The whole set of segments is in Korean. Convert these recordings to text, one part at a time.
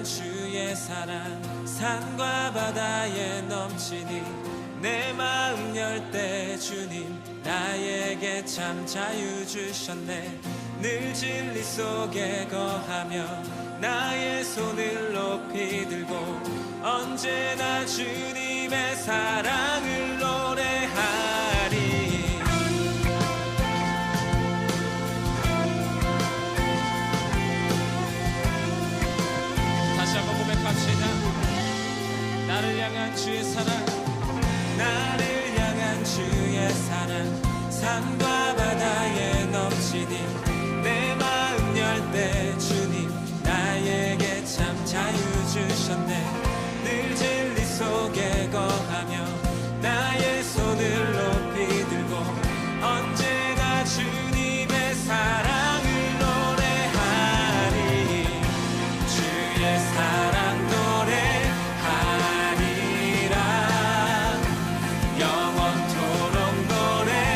주의 사랑 산과 바다에 넘치니 내 마음 열 때 주님 나에게 참 자유 주셨네. 늘 진리 속에 거하며 나의 손을 높이 들고 언제나 주님의 사랑을 노래하리. 다시 한번 고백합시다. 나를 향한 주의 사랑, 나를 향한 주의 사랑 산과 바다에 넘치니 내 마음 열 때 주님 나에게 참 자유 주셨네. 늘 진리 속에 거하며 나의 손을 높이 들고 언제나 주님의 사랑을 노래하리. 주의 사랑 노래하리라. 영원토록 노래하리라.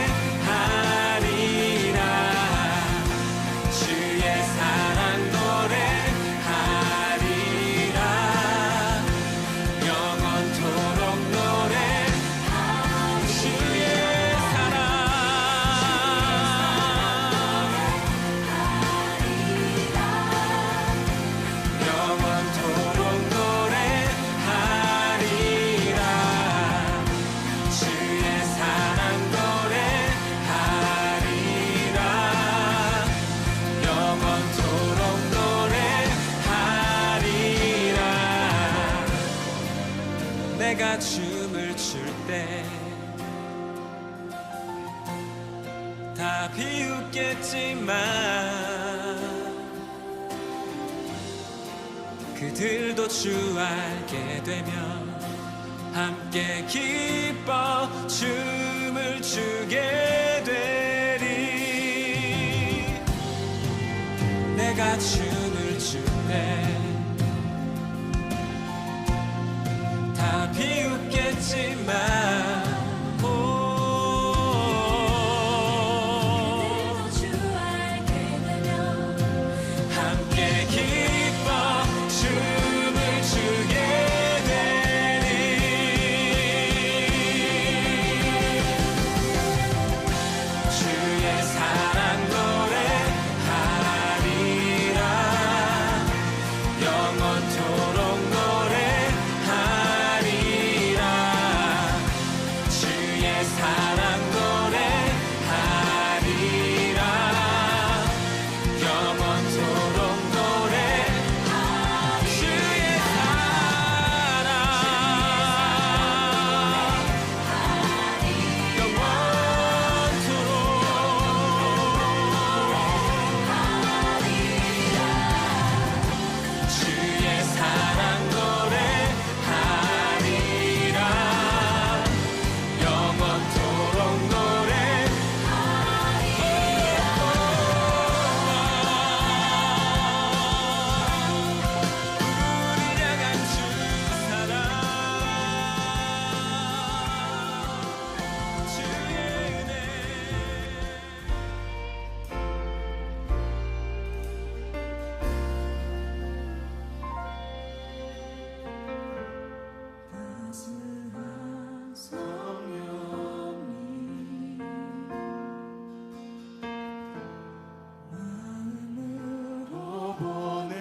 주의 사랑 노래하리라. 영원토록 노래하리라. 주의 사랑 영원토록 노래하리라. 주의 사랑 노래하리라. 영원토록 노래하리라. 내가 춤을 출 때 다 비웃겠지만 그들도 주 알게 되면 함께 기뻐 춤을 추게 되리. 내가 춤을 출 때 다 비웃겠지만 함께 기뻐 춤을 추게 되리. 주의 사랑 노래하리라. 영원토록 노래하리라. 주의 사랑 노래하리라. 영원토록 노래하리라. 주의 사랑 영원토록 주의 사랑 노래하리라. 영원토록 우리 향한 주 사랑 주의 은혜. 따스한 성령님 마음으로 보내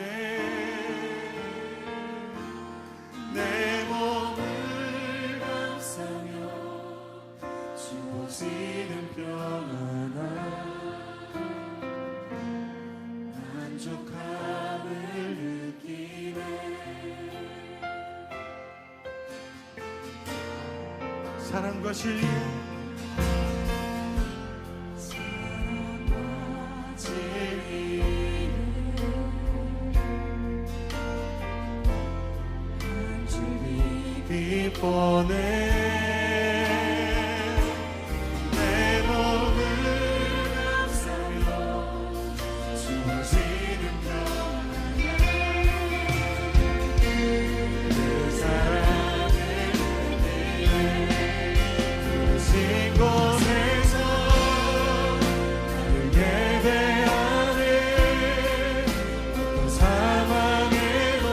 내 몸을 감싸며 주어지는 평안한 만족함을 느끼네. 사랑과 진리 사랑과 진리를 한 줄이 빛보내 내 몸을 감싸며 주어지는 평안한 그 사랑을 부르신 곳에서 나를 예배하네. 어떤 사망에도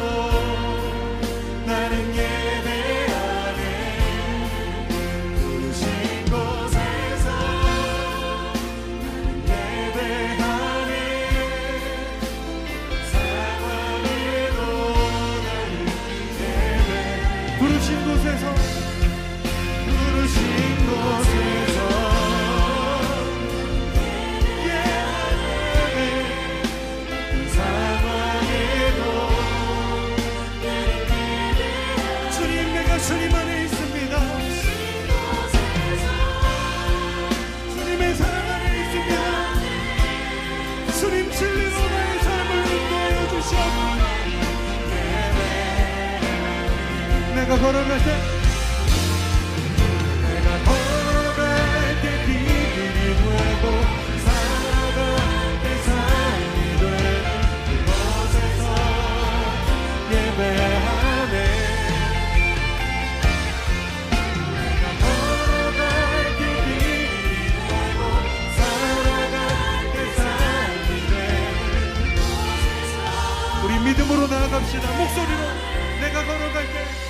내가 걸어갈 때 비밀이 되고 살아갈 때 삶이 되는 그곳에서 예배하네. 내가 걸어갈 때 비밀이 되고 살아갈 때 삶이 되는 그곳에서 우리 믿음으로 나아갑시다. 목소리로 내가 걸어갈 때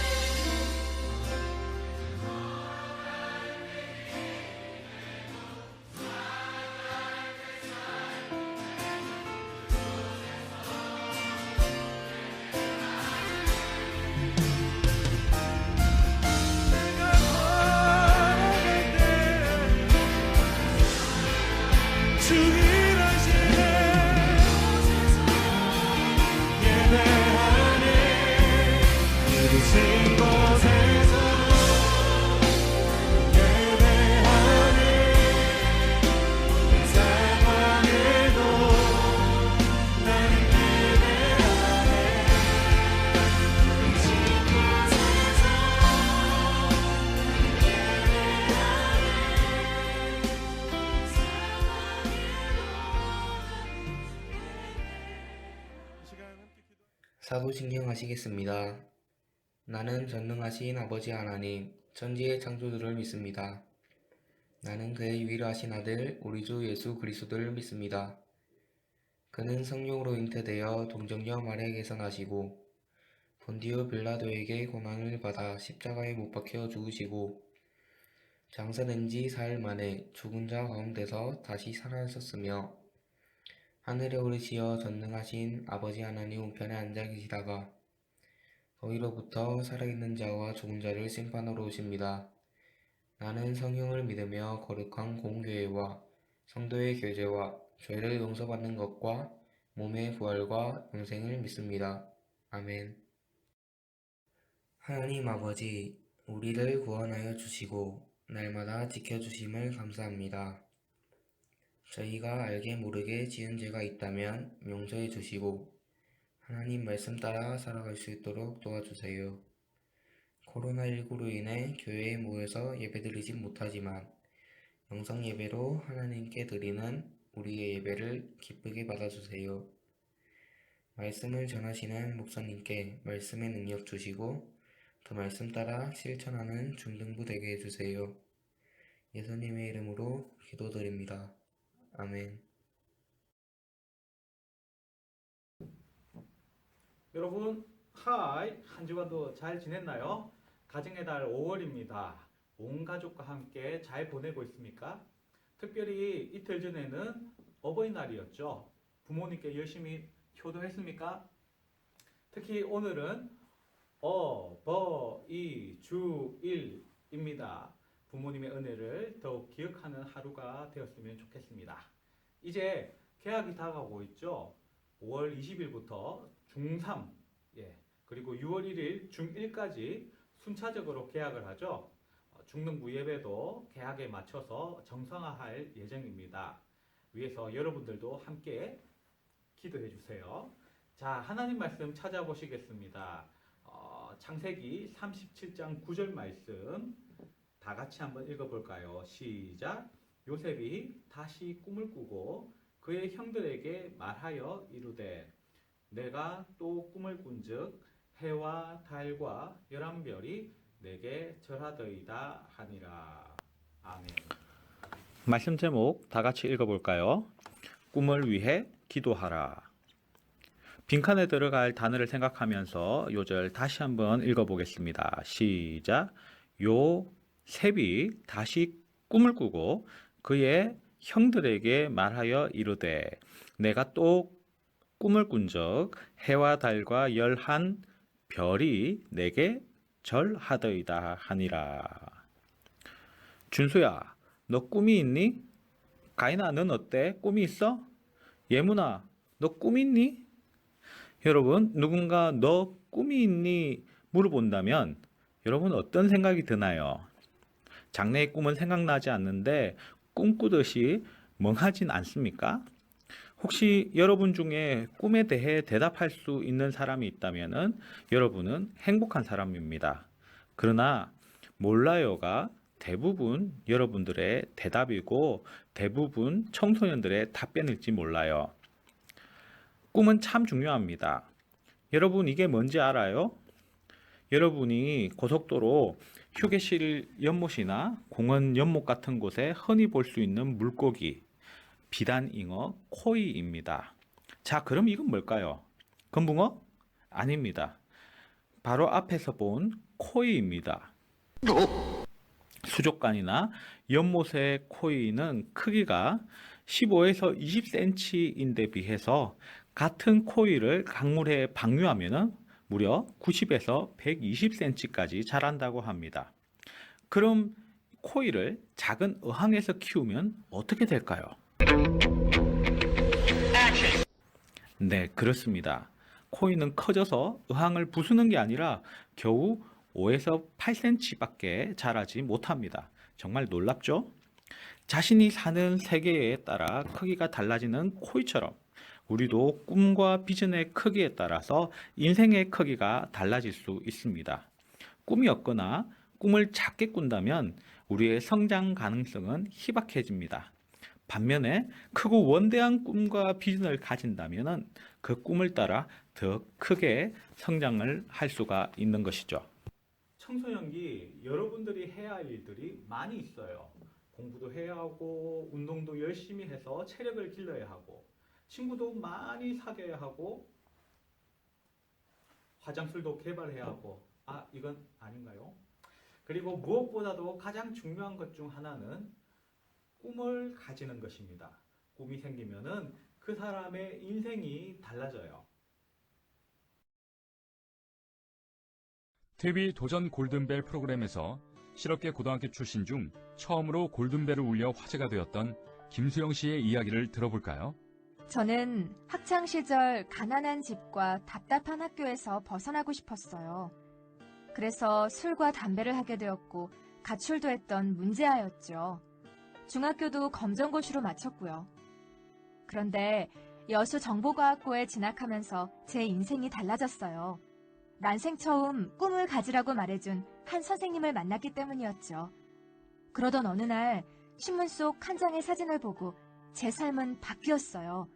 사도신경 하시겠습니다. 나는 전능하신 아버지 하나님, 천지의 창조주를 믿습니다. 나는 그의 유일하신 아들, 우리 주 예수 그리스도를 믿습니다. 그는 성령으로 잉태되어 동정녀 마리아에게서 나시고 본디오 빌라도에게 고난을 받아 십자가에 못 박혀 죽으시고 장사된 지 사흘 만에 죽은 자 가운데서 다시 살아나셨으며 하늘에 오르시어 전능하신 아버지 하나님 우편에 앉아 계시다가 거기로부터 살아있는 자와 죽은 자를 심판하러 오십니다. 나는 성령을 믿으며 거룩한 공교회와 성도의 교제와 죄를 용서받는 것과 몸의 부활과 영생을 믿습니다. 아멘. 하나님 아버지, 우리를 구원하여 주시고 날마다 지켜주심을 감사합니다. 저희가 알게 모르게 지은 죄가 있다면 용서해 주시고 하나님 말씀 따라 살아갈 수 있도록 도와주세요. 코로나19로 인해 교회에 모여서 예배드리진 못하지만 영상 예배로 하나님께 드리는 우리의 예배를 기쁘게 받아주세요. 말씀을 전하시는 목사님께 말씀의 능력 주시고 그 말씀 따라 실천하는 중등부 되게 해주세요. 예수님의 이름으로 기도드립니다. 아멘. 여러분, 하이! 한 주간도 잘 지냈나요? 가정의 달 5월입니다. 온 가족과 함께 잘 보내고 있습니까? 특별히 이틀 전에는 어버이날이었죠. 부모님께 열심히 효도했습니까? 특히 오늘은 어버이주일입니다. 부모님의 은혜를 더욱 기억하는 하루가 되었으면 좋겠습니다. 이제 개학이 다가오고 있죠. 5월 20일부터 중3, 그리고 6월 1일 중1까지 순차적으로 개학을 하죠. 중등부 예배도 개학에 맞춰서 정상화할 예정입니다. 위해서 여러분들도 함께 기도해 주세요. 자, 하나님 말씀 찾아보시겠습니다. 창세기 37장 9절 말씀 다 같이 한번 읽어볼까요? 시작! 요셉이 다시 꿈을 꾸고 그의 형들에게 말하여 이르되 내가 또 꿈을 꾼즉 해와 달과 11별이 내게 절하더이다 하니라. 아멘. 말씀 제목 다 같이 읽어볼까요? 꿈을 위해 기도하라. 빈칸에 들어갈 단어를 생각하면서 요절 다시 한번 읽어보겠습니다. 시작! 요셉이 다시 꿈을 꾸고 그의 형들에게 말하여 이르되 내가 또 꿈을 꾼적 해와 달과 11별이 내게 절하더이다 하니라. 준수야, 너 꿈이 있니? 가인아, 넌 어때? 꿈이 있어? 예문아, 너 꿈 있니? 여러분, 누군가 너 꿈이 있니? 물어본다면 여러분 어떤 생각이 드나요? 장래의 꿈은 생각나지 않는데 꿈꾸듯이 멍하진 않습니까? 혹시 여러분 중에 꿈에 대해 대답할 수 있는 사람이 있다면 여러분은 행복한 사람입니다. 그러나 몰라요가 대부분 여러분들의 대답이고 대부분 청소년들의 답변일지 몰라요. 꿈은 참 중요합니다. 여러분 이게 뭔지 알아요? 여러분이 고속도로 휴게실 연못이나 공원 연못 같은 곳에 흔히 볼 수 있는 물고기, 비단잉어, 코이입니다. 자, 그럼 이건 뭘까요? 금붕어? 아닙니다. 바로 앞에서 본 코이입니다. 수족관이나 연못의 코이는 크기가 15에서 20cm인데 비해서 같은 코이를 강물에 방류하면 무려 90에서 120cm까지 자란다고 합니다. 그럼 코이를 작은 어항에서 키우면 어떻게 될까요? 네, 그렇습니다. 코이는 커져서 어항을 부수는 게 아니라 겨우 5에서 8cm밖에 자라지 못합니다. 정말 놀랍죠? 자신이 사는 세계에 따라 크기가 달라지는 코이처럼 우리도 꿈과 비전의 크기에 따라서 인생의 크기가 달라질 수 있습니다. 꿈이 없거나 꿈을 작게 꾼다면 우리의 성장 가능성은 희박해집니다. 반면에 크고 원대한 꿈과 비전을 가진다면 그 꿈을 따라 더 크게 성장을 할 수가 있는 것이죠. 청소년기 여러분들이 해야 할 일들이 많이 있어요. 공부도 해야 하고 운동도 열심히 해서 체력을 길러야 하고 친구도 많이 사귀어야 하고 화장술도 개발해야 하고 이건 아닌가요? 그리고 무엇보다도 가장 중요한 것 중 하나는 꿈을 가지는 것입니다. 꿈이 생기면은 그 사람의 인생이 달라져요. TV 도전 골든벨 프로그램에서 실업계 고등학교 출신 중 처음으로 골든벨을 울려 화제가 되었던 김수영 씨의 이야기를 들어볼까요? 저는 학창 시절 가난한 집과 답답한 학교에서 벗어나고 싶었어요. 그래서 술과 담배를 하게 되었고 가출도 했던 문제아였죠. 중학교도 검정고시로 마쳤고요. 그런데 여수 정보과학고에 진학하면서 제 인생이 달라졌어요. 난생 처음 꿈을 가지라고 말해준 한 선생님을 만났기 때문이었죠. 그러던 어느 날 신문 속 한 장의 사진을 보고 제 삶은 바뀌었어요.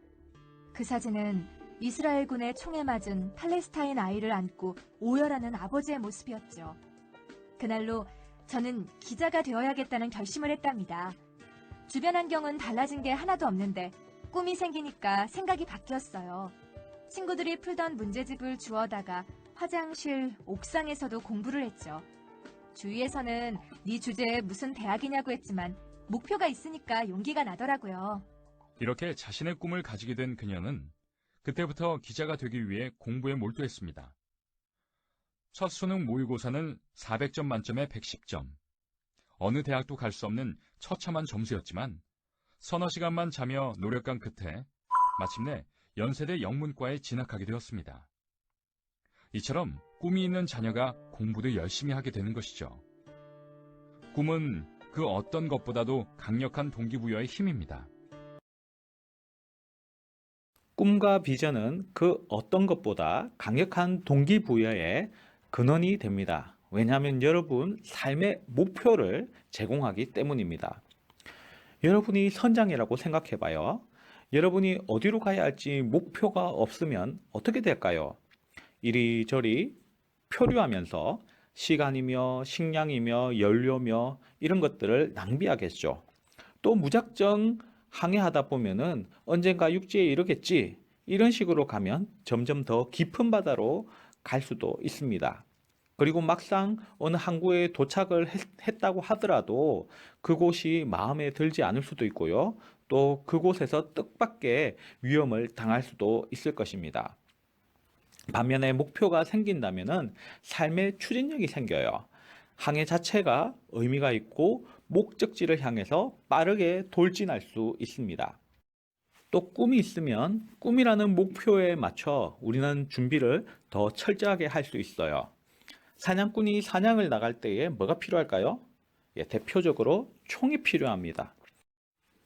그 사진은 이스라엘군의 총에 맞은 팔레스타인 아이를 안고 오열하는 아버지의 모습이었죠. 그날로 저는 기자가 되어야겠다는 결심을 했답니다. 주변 환경은 달라진 게 하나도 없는데 꿈이 생기니까 생각이 바뀌었어요. 친구들이 풀던 문제집을 주워다가 화장실, 옥상에서도 공부를 했죠. 주위에서는 네 주제에 무슨 대학이냐고 했지만 목표가 있으니까 용기가 나더라고요. 이렇게 자신의 꿈을 가지게 된 그녀는 그때부터 기자가 되기 위해 공부에 몰두했습니다. 첫 수능 모의고사는 400점 만점에 110점. 어느 대학도 갈 수 없는 처참한 점수였지만 서너 시간만 자며 노력한 끝에 마침내 연세대 영문과에 진학하게 되었습니다. 이처럼 꿈이 있는 자녀가 공부도 열심히 하게 되는 것이죠. 꿈은 그 어떤 것보다도 강력한 동기부여의 힘입니다. 꿈과 비전은 그 어떤 것보다 강력한 동기부여의 근원이 됩니다. 왜냐하면 여러분 삶의 목표를 제공하기 때문입니다. 여러분이 선장이라고 생각해봐요. 여러분이 어디로 가야 할지 목표가 없으면 어떻게 될까요? 이리저리 표류하면서 시간이며 식량이며 연료며 이런 것들을 낭비하겠죠. 또 무작정 항해하다 보면은 언젠가 육지에 이르겠지, 이런 식으로 가면 점점 더 깊은 바다로 갈 수도 있습니다. 그리고 막상 어느 항구에 도착을 했다고 하더라도 그곳이 마음에 들지 않을 수도 있고요. 또 그곳에서 뜻밖의 위험을 당할 수도 있을 것입니다. 반면에 목표가 생긴다면은 삶의 추진력이 생겨요. 항해 자체가 의미가 있고 목적지를 향해서 빠르게 돌진할 수 있습니다. 또 꿈이 있으면 꿈이라는 목표에 맞춰 우리는 준비를 더 철저하게 할 수 있어요. 사냥꾼이 사냥을 나갈 때에 뭐가 필요할까요? 대표적으로 총이 필요합니다.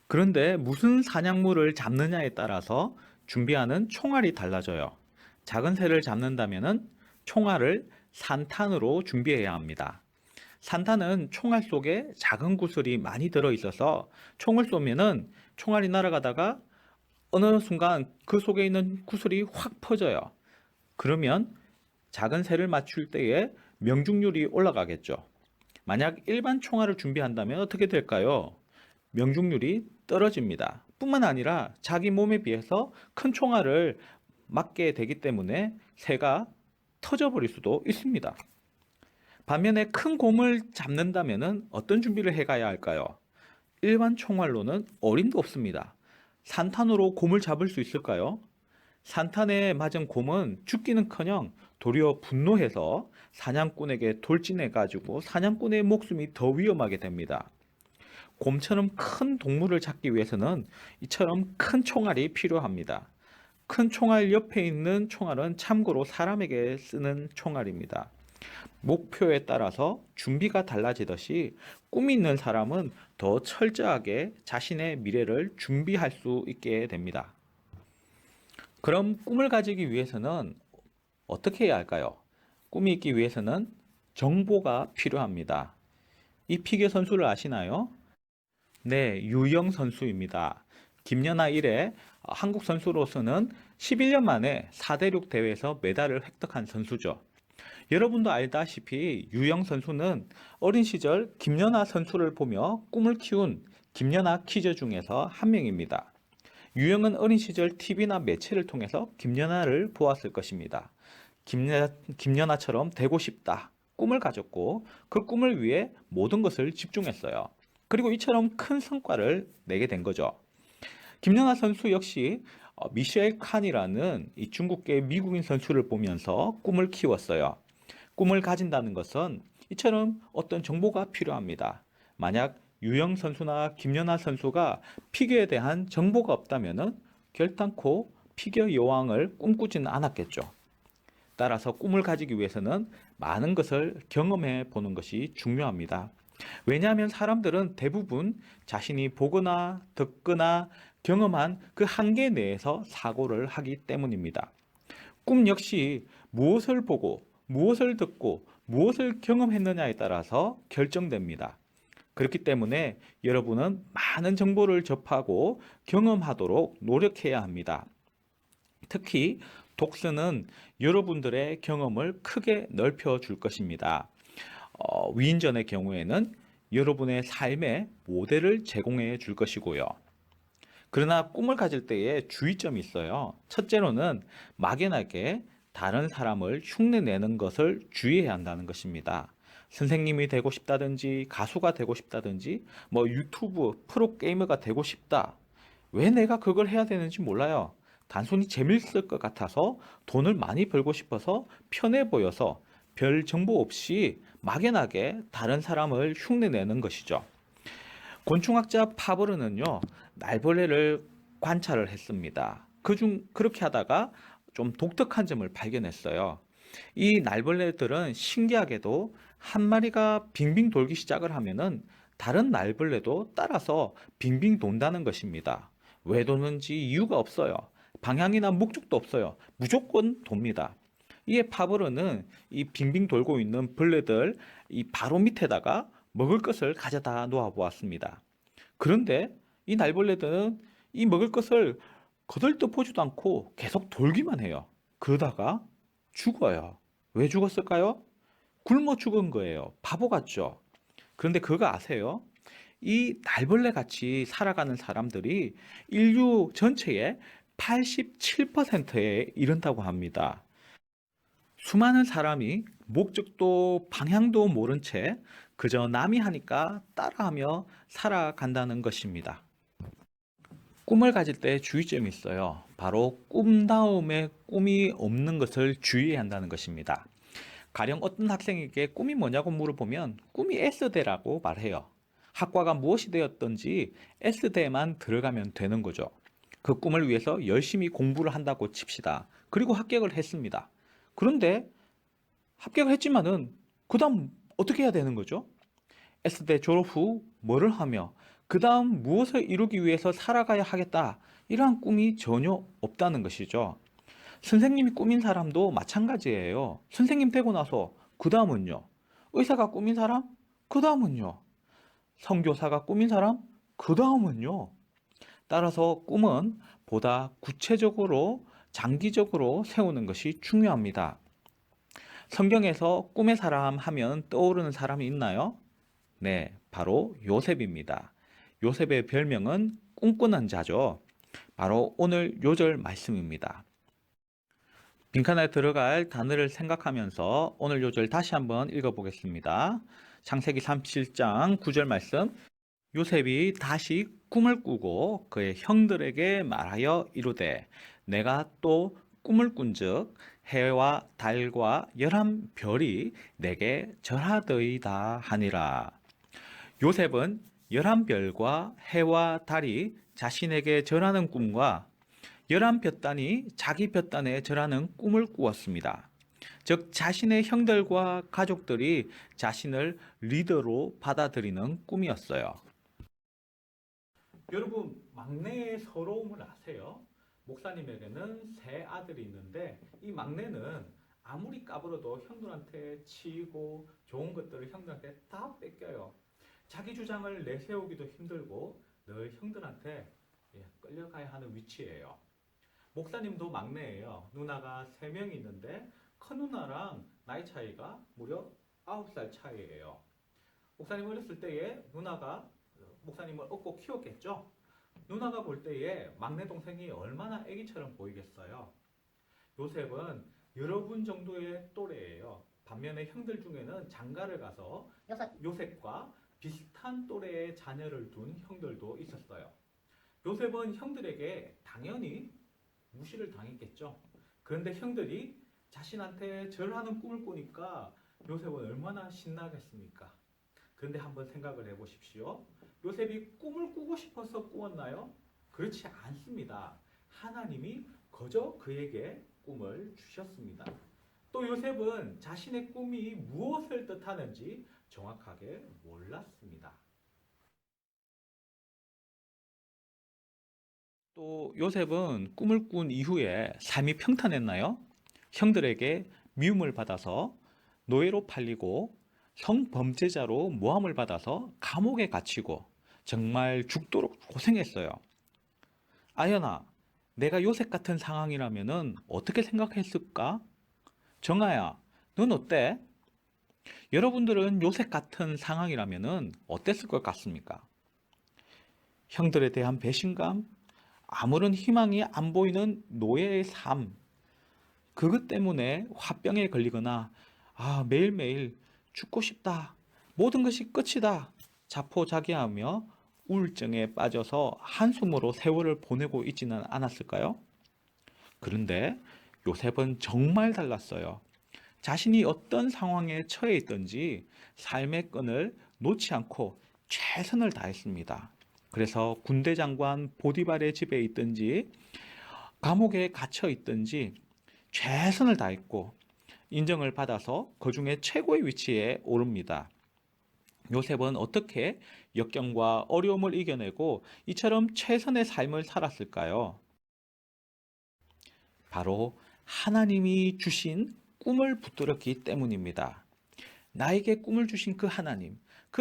그런데 무슨 사냥물을 잡느냐에 따라서 준비하는 총알이 달라져요. 작은 새를 잡는다면 총알을 산탄으로 준비해야 합니다. 산탄은 총알 속에 작은 구슬이 많이 들어있어서 총을 쏘면은 총알이 날아가다가 어느 순간 그 속에 있는 구슬이 확 퍼져요. 그러면 작은 새를 맞출 때에 명중률이 올라가겠죠. 만약 일반 총알을 준비한다면 어떻게 될까요? 명중률이 떨어집니다. 뿐만 아니라 자기 몸에 비해서 큰 총알을 맞게 되기 때문에 새가 터져버릴 수도 있습니다. 반면에 큰 곰을 잡는다면 어떤 준비를 해가야 할까요? 일반 총알로는 어림도 없습니다. 산탄으로 곰을 잡을 수 있을까요? 산탄에 맞은 곰은 죽기는커녕 도리어 분노해서 사냥꾼에게 돌진해가지고 사냥꾼의 목숨이 더 위험하게 됩니다. 곰처럼 큰 동물을 잡기 위해서는 이처럼 큰 총알이 필요합니다. 큰 총알 옆에 있는 총알은 참고로 사람에게 쓰는 총알입니다. 목표에 따라서 준비가 달라지듯이 꿈이 있는 사람은 더 철저하게 자신의 미래를 준비할 수 있게 됩니다. 그럼 꿈을 가지기 위해서는 어떻게 해야 할까요? 꿈이 있기 위해서는 정보가 필요합니다. 이 피겨 선수를 아시나요? 네, 유영 선수입니다. 김연아 이래 한국 선수로서는 11년 만에 4대륙 대회에서 메달을 획득한 선수죠. 여러분도 알다시피 유영 선수는 어린 시절 김연아 선수를 보며 꿈을 키운 김연아 키즈 중에서 한 명입니다. 유영은 어린 시절 TV나 매체를 통해서 김연아를 보았을 것입니다. 김연아처럼 되고 싶다 꿈을 가졌고 그 꿈을 위해 모든 것을 집중했어요. 그리고 이처럼 큰 성과를 내게 된 거죠. 김연아 선수 역시 미셸 칸이라는 이 중국계 미국인 선수를 보면서 꿈을 키웠어요. 꿈을 가진다는 것은 이처럼 어떤 정보가 필요합니다. 만약 유영 선수나 김연아 선수가 피겨에 대한 정보가 없다면 결단코 피겨 여왕을 꿈꾸지는 않았겠죠. 따라서 꿈을 가지기 위해서는 많은 것을 경험해 보는 것이 중요합니다. 왜냐하면 사람들은 대부분 자신이 보거나 듣거나 경험한 그 한계 내에서 사고를 하기 때문입니다. 꿈 역시 무엇을 보고 무엇을 듣고 무엇을 경험했느냐에 따라서 결정됩니다. 그렇기 때문에 여러분은 많은 정보를 접하고 경험하도록 노력해야 합니다. 특히 독서는 여러분들의 경험을 크게 넓혀 줄 것입니다. 위인전의 경우에는 여러분의 삶의 모델을 제공해 줄 것이고요. 그러나 꿈을 가질 때에 주의점이 있어요. 첫째로는 막연하게 다른 사람을 흉내내는 것을 주의해야 한다는 것입니다. 선생님이 되고 싶다든지 가수가 되고 싶다든지 유튜브 프로게이머가 되고 싶다. 왜 내가 그걸 해야 되는지 몰라요. 단순히 재밌을 것 같아서 돈을 많이 벌고 싶어서 편해 보여서 별 정보 없이 막연하게 다른 사람을 흉내내는 것이죠. 곤충학자 파브르는요, 날벌레를 관찰을 했습니다. 그렇게 하다가 좀 독특한 점을 발견했어요. 이 날벌레들은 신기하게도 한 마리가 빙빙 돌기 시작을 하면은 다른 날벌레도 따라서 빙빙 돈다는 것입니다. 왜 도는지 이유가 없어요. 방향이나 목적도 없어요. 무조건 돕니다. 이에 파브르는 이 빙빙 돌고 있는 벌레들 이 바로 밑에다가 먹을 것을 가져다 놓아 보았습니다. 그런데 이 날벌레들은 이 먹을 것을 거들떠보지도 않고 계속 돌기만 해요. 그러다가 죽어요. 왜 죽었을까요? 굶어 죽은 거예요. 바보 같죠? 그런데 그거 아세요? 이 날벌레 같이 살아가는 사람들이 인류 전체의 87%에 이른다고 합니다. 수많은 사람이 목적도 방향도 모른 채 그저 남이 하니까 따라하며 살아간다는 것입니다. 꿈을 가질 때 주의점이 있어요. 바로 꿈 다음에 꿈이 없는 것을 주의해야 한다는 것입니다. 가령 어떤 학생에게 꿈이 뭐냐고 물어보면 꿈이 S대라고 말해요. 학과가 무엇이 되었든지 S대에만 들어가면 되는 거죠. 그 꿈을 위해서 열심히 공부를 한다고 칩시다. 그리고 합격을 했습니다. 그런데 합격을 했지만은 그 다음 어떻게 해야 되는 거죠? S대 졸업 후 뭐를 하며 그 다음 무엇을 이루기 위해서 살아가야 하겠다. 이러한 꿈이 전혀 없다는 것이죠. 선생님이 꿈인 사람도 마찬가지예요. 선생님 되고 나서 그 다음은요. 의사가 꿈인 사람? 그 다음은요. 선교사가 꾸민 사람? 그 다음은요. 따라서 꿈은 보다 구체적으로 장기적으로 세우는 것이 중요합니다. 성경에서 꿈의 사람 하면 떠오르는 사람이 있나요? 네, 바로 요셉입니다. 요셉의 별명은 꿈꾸는 자죠. 바로 오늘 요절 말씀입니다. 빈칸에 들어갈 단어를 생각하면서 오늘 요절 다시 한번 읽어보겠습니다. 창세기 37장 9절 말씀. 요셉이 다시 꿈을 꾸고 그의 형들에게 말하여 이르되 내가 또 꿈을 꾼즉 해와 달과 11별이 내게 절하더이다 하니라. 요셉은 11별과 해와 달이 자신에게 절하는 꿈과 11볕단이 자기 볕단에 절하는 꿈을 꾸었습니다. 즉 자신의 형들과 가족들이 자신을 리더로 받아들이는 꿈이었어요. 여러분, 막내의 서러움을 아세요? 목사님에게는 세 아들이 있는데 이 막내는 아무리 까불어도 형들한테 치이고 좋은 것들을 형들한테 다 뺏겨요. 자기 주장을 내세우기도 힘들고 늘 형들한테 끌려가야 하는 위치예요. 목사님도 막내예요. 누나가 3명이 있는데 큰 누나랑 나이 차이가 무려 9살 차이예요. 목사님 어렸을 때에 누나가 목사님을 업고 키웠겠죠? 누나가 볼 때에 막내 동생이 얼마나 아기처럼 보이겠어요? 요셉은 여러분 정도의 또래예요. 반면에 형들 중에는 장가를 가서 요셉과 비슷한 또래의 자녀를 둔 형들도 있었어요. 요셉은 형들에게 당연히 무시를 당했겠죠. 그런데 형들이 자신한테 절하는 꿈을 꾸니까 요셉은 얼마나 신나겠습니까? 그런데 한번 생각을 해보십시오. 요셉이 꿈을 꾸고 싶어서 꾸었나요? 그렇지 않습니다. 하나님이 거저 그에게 꿈을 주셨습니다. 또 요셉은 자신의 꿈이 무엇을 뜻하는지 정확하게 몰랐습니다. 또 요셉은 꿈을 꾼 이후에 삶이 평탄했나요? 형들에게 미움을 받아서 노예로 팔리고 성범죄자로 모함을 받아서 감옥에 갇히고 정말 죽도록 고생했어요. 아연아, 내가 요셉 같은 상황이라면 어떻게 생각했을까? 정아야, 넌 어때? 여러분들은 요셉 같은 상황이라면 어땠을 것 같습니까? 형들에 대한 배신감, 아무런 희망이 안 보이는 노예의 삶, 그것 때문에 화병에 걸리거나 매일매일 죽고 싶다, 모든 것이 끝이다, 자포자기하며 우울증에 빠져서 한숨으로 세월을 보내고 있지는 않았을까요? 그런데 요셉은 정말 달랐어요. 자신이 어떤 상황에 처해 있든지 삶의 끈을 놓지 않고 최선을 다했습니다. 그래서 군대 장관 보디발의 집에 있든지 감옥에 갇혀 있든지 최선을 다했고 인정을 받아서 그중에 최고의 위치에 오릅니다. 요셉은 어떻게 역경과 어려움을 이겨내고 이처럼 최선의 삶을 살았을까요? 바로 하나님이 주신 꿈을 붙들었기 때문입니다. 나에게 꿈을 주신 그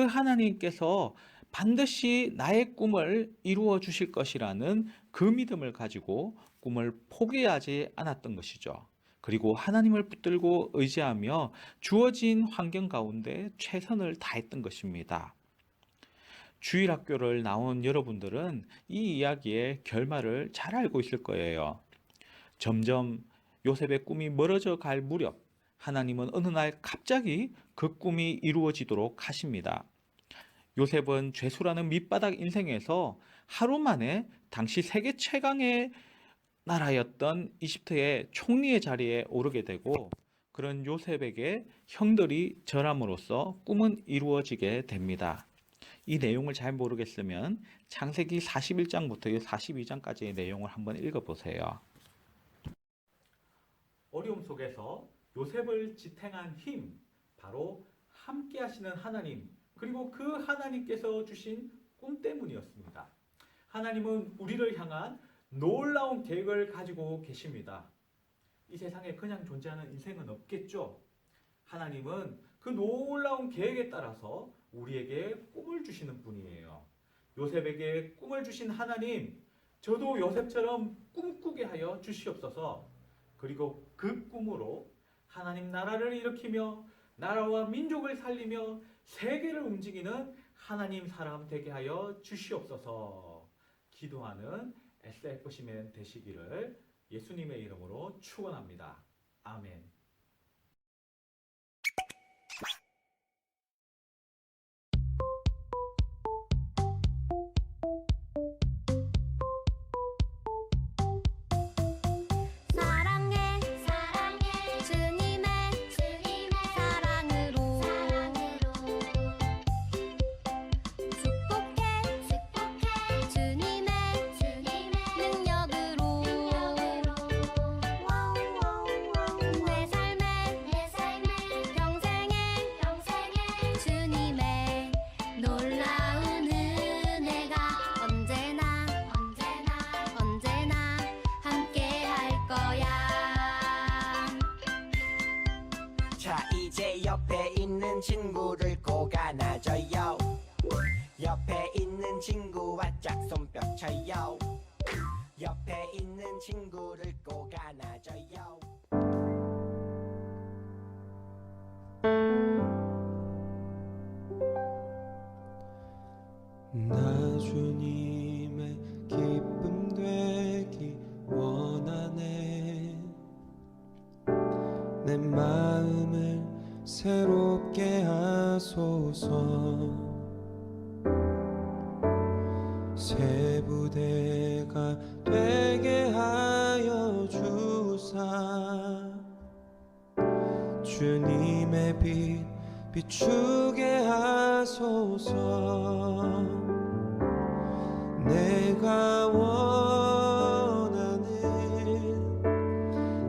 하나님께서 반드시 나의 꿈을 이루어 주실 것이라는 그 믿음을 가지고 꿈을 포기하지 않았던 것이죠. 그리고 하나님을 붙들고 의지하며 주어진 환경 가운데 최선을 다했던 것입니다. 주일학교를 나온 여러분들은 이 이야기의 결말을 잘 알고 있을 거예요. 점점 요셉의 꿈이 멀어져 갈 무렵 하나님은 어느 날 갑자기 그 꿈이 이루어지도록 하십니다. 요셉은 죄수라는 밑바닥 인생에서 하루 만에 당시 세계 최강의 나라였던 이집트의 총리의 자리에 오르게 되고 그런 요셉에게 형들이 절함으로써 꿈은 이루어지게 됩니다. 이 내용을 잘 모르겠으면 창세기 41장부터 42장까지의 내용을 한번 읽어보세요. 어려움 속에서 요셉을 지탱한 힘, 바로 함께 하시는 하나님, 그리고 그 하나님께서 주신 꿈 때문이었습니다. 하나님은 우리를 향한 놀라운 계획을 가지고 계십니다. 이 세상에 그냥 존재하는 인생은 없겠죠. 하나님은 그 놀라운 계획에 따라서 우리에게 꿈을 주시는 분이에요. 요셉에게 꿈을 주신 하나님, 저도 요셉처럼 꿈꾸게 하여 주시옵소서. 그리고 그 꿈으로 하나님 나라를 일으키며 나라와 민족을 살리며 세계를 움직이는 하나님 사람 되게 하여 주시옵소서. 기도하는 SFC맨 되시기를 예수님의 이름으로 축원합니다. 아멘. 사랑해 주님의 사랑으로 축복해 주님의 능력으로 내 삶의 평생에 주님의 놀라운 은혜가 언제나 함께 할 거야. 자 이제 옆에 있는 친구를 꼭 안아줘요. 옆에 있는 친구와 짝손뼉 쳐요. 옆에 있는 친구를 꼭 안아줘요. 나 주님의 기쁨 되기 원하네. 내 마음을 새롭게 하소서. 새 부대가 되게 하여 주사. 주님의 빛 비추게 하소서. 내가 원하는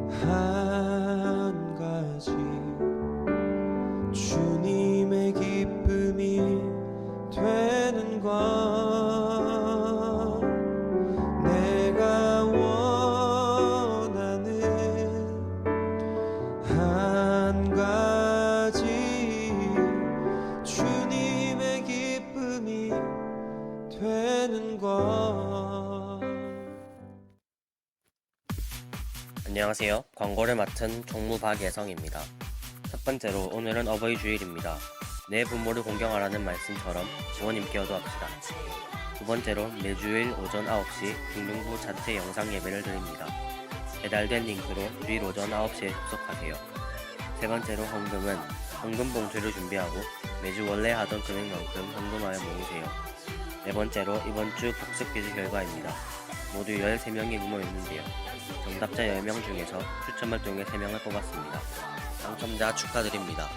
한 가지 주님의 기쁨이 되는 것. 내가 원하는 한 가지 주님의 기쁨이 되는 것. 안녕하세요. 광고를 맡은 총무 박예성입니다. 첫 번째로 오늘은 어버이 주일입니다. 내 부모를 공경하라는 말씀처럼 부모님께 효도합시다. 두 번째로 매주일 오전 9시 중등부 자체 영상 예배를 드립니다. 배달된 링크로 주일 오전 9시에 접속하세요. 세 번째로 헌금은 헌금 봉투를 준비하고 매주 원래 하던 금액만큼 헌금하여 모으세요. 네 번째로 이번 주 복습 퀴즈 결과입니다. 모두 13명이 응모했는데요. 정답자 10명 중에서 추첨을 통해 3명을 뽑았습니다. 당첨자 축하드립니다.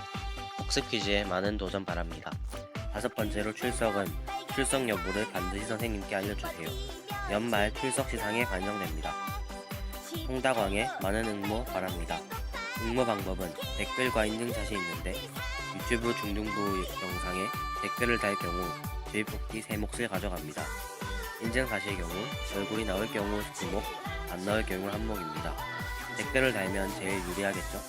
복습 퀴즈에 많은 도전 바랍니다. 다섯 번째로 출석은 출석 여부를 반드시 선생님께 알려주세요. 연말 출석 시상에 반영됩니다. 통다광에 많은 응모 바랍니다. 응모 방법은 댓글과 인증샷이 있는데 유튜브 중등부 영상에 댓글을 달 경우 제비뽑기 3몫을 가져갑니다. 인증샷의 경우 얼굴이 나올 경우 2몫, 안 나올 경우 1몫입니다. 댓글을 달면 제일 유리하겠죠?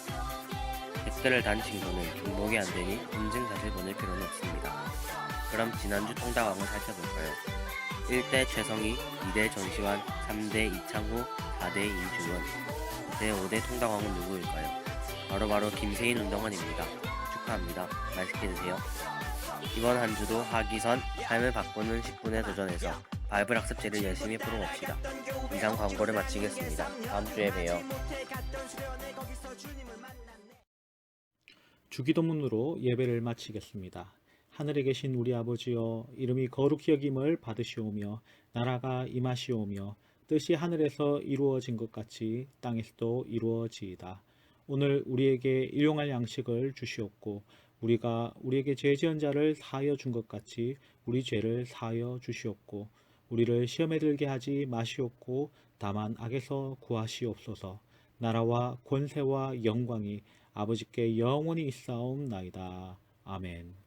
댓글을 단 친구는 중복이 안되니 인증샷을 보낼 필요는 없습니다. 그럼 지난주 통다광을 살펴볼까요? 1대 최성희, 2대 전시환, 3대 이창후, 4대 이주원, 5대 통다광은 누구일까요? 바로 김세인 운동원입니다. 축하합니다. 맛있게 드세요. 이번 한 주도 하기선 삶을 바꾸는 10분에 도전해서 바이블 학습제를 열심히 풀어봅시다. 이상 광고를 마치겠습니다. 다음 주에 봬요. 주기도문으로 예배를 마치겠습니다. 하늘에 계신 우리 아버지여, 이름이 거룩히 여김을 받으시오며 나라가 임하시오며 뜻이 하늘에서 이루어진 것 같이 땅에서도 이루어지이다. 오늘 우리에게 일용할 양식을 주시옵고 우리가 우리에게 죄 지은 자를 사하여 준 것 같이 우리 죄를 사하여 주시옵고 우리를 시험에 들게 하지 마시옵고 다만 악에서 구하시옵소서. 나라와 권세와 영광이 아버지께 영원히 있사옵나이다. 아멘.